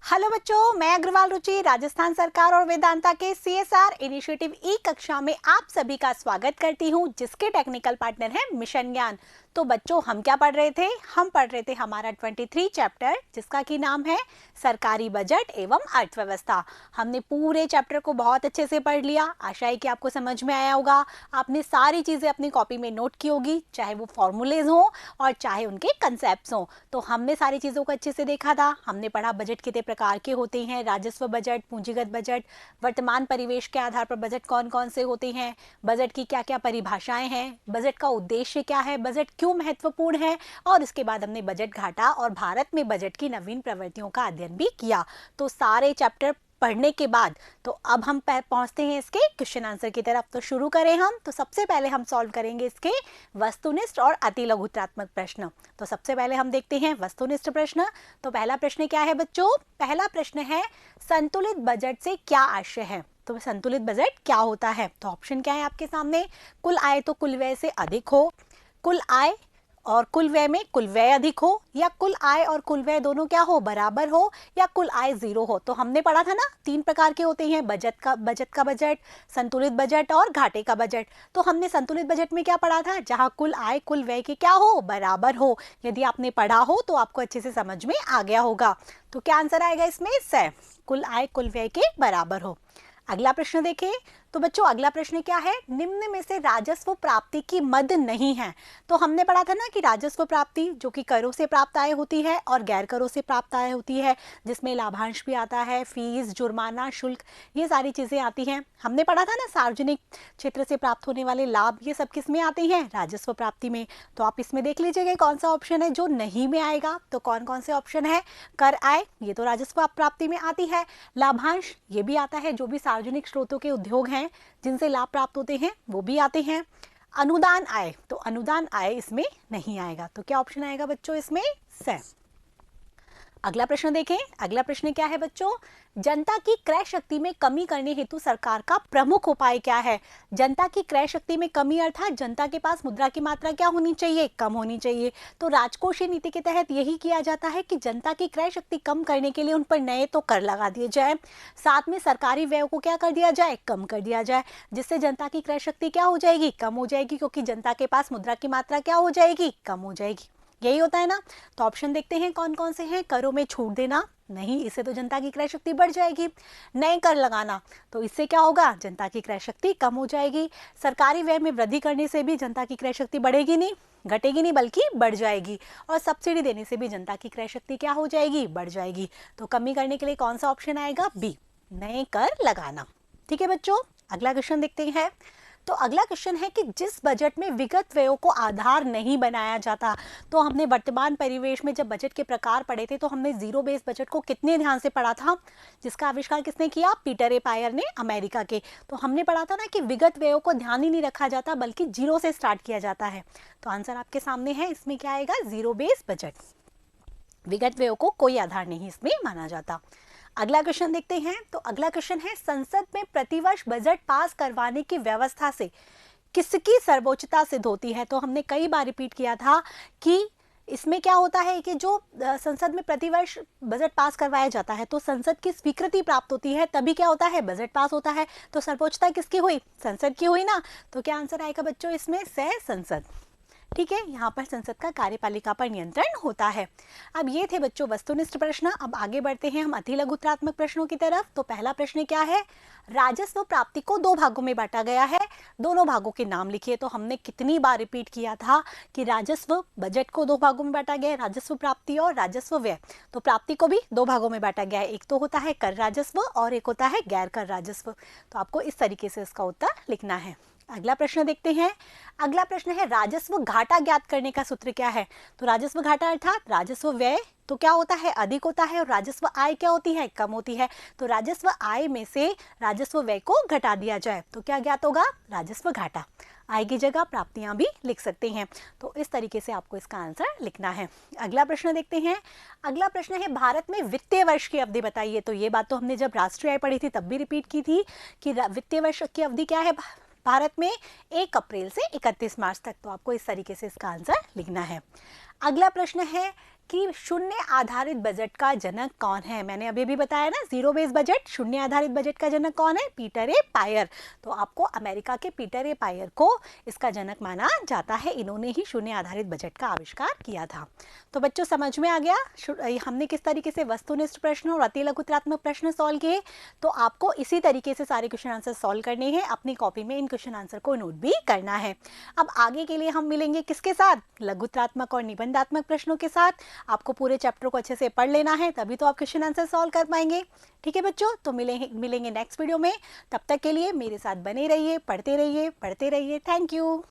Hello बच्चों, मैं अग्रवाल रुचि राजस्थान सरकार और वेदांता के सीएसआर इनिशिएटिव ई कक्षा में आप सभी का स्वागत करती हूं, जिसके टेक्निकल पार्टनर है मिशन ज्ञान। तो बच्चों, हम क्या पढ़ रहे थे? हम पढ़ रहे थे हमारा 23 चैप्टर, जिसका की नाम है सरकारी बजट एवं अर्थव्यवस्था। हमने पूरे चैप्टर को बहुत अच्छे से पढ़ लिया। आशा है कि आपको समझ में आया होगा। आपने सारी चीजें अपनी कॉपी में नोट की होगी, चाहे वो फॉर्मूलेज हो और चाहे उनके कंसेप्ट हो। तो हमने सारी चीजों को अच्छे से देखा था। हमने पढ़ा बजट कितने प्रकार के होते हैं, राजस्व बजट, पूंजीगत बजट, वर्तमान परिवेश के आधार पर बजट कौन कौन से होते हैं, बजट की क्या क्या परिभाषाएं हैं, बजट का उद्देश्य क्या है, बजट क्यों महत्वपूर्ण है, और इसके बाद हमने बजट घाटा और भारत में बजट की नवीन प्रवृत्तियों का अध्ययन भी किया। तो सारे चैप्टर पढ़ने के बाद तो अब हम पहुंचते हैं इसके क्वेश्चन आंसर की तरफ। तो शुरू करें हम। तो सबसे पहले हम सॉल्व करेंगे इसके वस्तुनिष्ठ और अति लघुत्रात्मक प्रश्न। तो सबसे पहले हम देखते हैं वस्तुनिष्ठ प्रश्न। तो पहला प्रश्न क्या है बच्चों? पहला प्रश्न है, संतुलित बजट से क्या आशय है? तो संतुलित बजट क्या होता है? तो ऑप्शन क्या है आपके सामने? कुल आय तो कुल व्यय से अधिक हो, कुल आय और कुल व्यय में कुल व्यय अधिक हो, या कुल आय और कुल व्यय दोनों क्या हो? बराबर हो, या कुल आय जीरो हो। तो हमने पढ़ा था ना, तीन प्रकार के होते हैं, बजट का बजट, संतुलित बजट और घाटे का बजट। तो हमने संतुलित बजट में क्या पढ़ा था? जहां कुल आय कुल व्यय के क्या हो? बराबर हो। यदि आपने पढ़ा हो तो आपको अच्छे से समझ में आ गया होगा। तो क्या आंसर आएगा इसमें? स, कुल आय कुल व्यय के बराबर हो। अगला प्रश्न देखें। तो बच्चों, अगला प्रश्न क्या है? निम्न में से राजस्व प्राप्ति की मद नहीं है। तो हमने पढ़ा था ना कि राजस्व प्राप्ति जो कि करों से प्राप्त आय होती है और गैर करों से प्राप्त आय होती है, जिसमें लाभांश भी आता है, फीस, जुर्माना, शुल्क, ये सारी चीजें आती हैं। हमने पढ़ा था ना सार्वजनिक क्षेत्र से प्राप्त होने वाले लाभ, ये सब किस में आते हैं? राजस्व प्राप्ति में। तो आप इसमें देख लीजिएगा कौन सा ऑप्शन है जो नहीं में आएगा। तो कौन कौन से ऑप्शन है? कर आय, ये तो राजस्व प्राप्ति में आती है। लाभांश, ये भी आता है, जो भी सार्वजनिक स्रोतों के उद्योग हैं जिनसे लाभ प्राप्त होते हैं वो भी आते हैं। अनुदान आय, तो अनुदान आय इसमें नहीं आएगा। तो क्या ऑप्शन आएगा बच्चों इसमें? स। अगला प्रश्न देखें। अगला प्रश्न क्या है बच्चों? जनता की क्रय शक्ति में कमी करने हेतु सरकार का प्रमुख उपाय क्या है? जनता की क्रय शक्ति में कमी अर्थात जनता के पास मुद्रा की मात्रा क्या होनी चाहिए? कम होनी चाहिए। तो राजकोषीय नीति के तहत यही किया जाता है कि जनता की क्रय शक्ति कम करने के लिए उन पर नए तो कर लगा दिए जाए, साथ में सरकारी व्यय को क्या कर दिया जाए? कम कर दिया जाए, जिससे जनता की क्रय शक्ति क्या हो जाएगी? कम हो जाएगी, क्योंकि जनता के पास मुद्रा की मात्रा क्या हो जाएगी? कम हो जाएगी। यही होता है ना। तो ऑप्शन देखते हैं कौन कौन से हैं। करों में छूट देना, नहीं, इससे तो जनता की क्रय शक्ति बढ़ जाएगी। नए कर लगाना, तो इससे क्या होगा? जनता की क्रय शक्ति कम हो जाएगी। सरकारी व्यय में वृद्धि करने से भी जनता की क्रय शक्ति बढ़ेगी नहीं, घटेगी नहीं, बल्कि बढ़ जाएगी। और सब्सिडी देने से भी जनता की क्रय शक्ति क्या हो जाएगी? बढ़ जाएगी। तो कमी करने के लिए कौन सा ऑप्शन आएगा? बी, नए कर लगाना। ठीक है बच्चों, अगला क्वेश्चन देखते हैं। तो अगला क्वेश्चन है कि जिस बजट में विगत व्ययों को आधार नहीं बनाया जाता। तो हमने वर्तमान परिवेश में जब बजट के प्रकार पढ़े थे तो हमने जीरो बेस बजट को कितने ध्यान से पढ़ा था, जिसका आविष्कार किसने किया? पीटर ए पायर ने, अमेरिका के। तो हमने पढ़ा था ना कि विगत व्ययों को ध्यान ही नहीं रखा जाता, बल्कि जीरो से स्टार्ट किया जाता है। तो आंसर आपके सामने है, इसमें क्या आएगा? Zero base budget. विगत व्ययों को कोई आधार नहीं इसमें माना जाता। अगला क्वेश्चन देखते हैं। तो अगला क्वेश्चन है, संसद में प्रतिवर्ष बजट पास करवाने की व्यवस्था से किसकी सर्वोच्चता सिद्ध होती है? तो हमने कई बार रिपीट किया था कि इसमें क्या होता है कि जो संसद में प्रतिवर्ष बजट पास करवाया जाता है तो संसद की स्वीकृति प्राप्त होती है, तभी क्या होता है? बजट पास होता है। तो सर्वोच्चता किसकी हुई? संसद की हुई ना। तो क्या आंसर आएगा बच्चों इसमें? से संसद। ठीक है, यहाँ पर संसद का कार्यपालिका पर नियंत्रण होता है। अब ये थे बच्चों वस्तुनिष्ठ प्रश्न। अब आगे बढ़ते हैं हम अति लघुत्रात्मक प्रश्नों की तरफ। तो पहला प्रश्न क्या है? राजस्व प्राप्ति को दो भागों में बांटा गया है, दोनों भागों के नाम लिखिए। तो हमने कितनी बार रिपीट किया था कि राजस्व बजट को दो भागों में बांटा गया है, राजस्व प्राप्ति और राजस्व व्यय। तो प्राप्ति को भी दो भागों में बांटा गया है, एक तो होता है कर राजस्व और एक होता है गैर कर राजस्व। तो आपको इस तरीके से इसका उत्तर लिखना है। अगला प्रश्न देखते हैं। अगला प्रश्न है, राजस्व घाटा ज्ञात करने का सूत्र क्या है? तो राजस्व घाटा अर्थात राजस्व व्यय तो क्या होता है? अधिक होता है, और राजस्व आय क्या होती है? कम होती है। तो राजस्व आय में से राजस्व व्यय को घटा दिया जाए तो क्या ज्ञात होगा? राजस्व घाटा। आय की जगह प्राप्तियां भी लिख सकते हैं। तो इस तरीके से आपको इसका आंसर लिखना है। अगला प्रश्न देखते हैं। अगला प्रश्न है, भारत में वित्तीय वर्ष की अवधि बताइए। तो ये बात तो हमने जब राष्ट्रीय आय पढ़ी थी तब भी रिपीट की थी कि वित्तीय वर्ष की अवधि क्या है भारत में? 1 अप्रैल से 31 मार्च तक। तो आपको इस तरीके से इसका आंसर लिखना है। अगला प्रश्न है, कि शून्य आधारित बजट का जनक कौन है। मैंने अभी भी बताया ना, जीरो बेस बजट, शून्य आधारित बजट का जनक कौन है? पीटर ए पायर। तो आपको अमेरिका के पीटर ए पायर को इसका जनक माना जाता है। इन्होंने ही शून्य आधारित बजट का आविष्कार किया था। तो बच्चों समझ में आ गया हमने किस तरीके से वस्तुनिष्ठ प्रश्न और अति लघुत्रात्मक प्रश्न सॉल्व किए। तो आपको इसी तरीके से सारे क्वेश्चन आंसर सॉल्व करने हैं। अपनी कॉपी में इन क्वेश्चन आंसर को नोट भी करना है। अब आगे के लिए हम मिलेंगे किसके साथ? लघुत्रात्मक और निबंधात्मक प्रश्नों के साथ। आपको पूरे चैप्टर को अच्छे से पढ़ लेना है, तभी तो आप क्वेश्चन आंसर सॉल्व कर पाएंगे। ठीक है बच्चों, तो मिलेंगे नेक्स्ट वीडियो में। तब तक के लिए मेरे साथ बने रहिए, पढ़ते रहिए, पढ़ते रहिए। Thank you.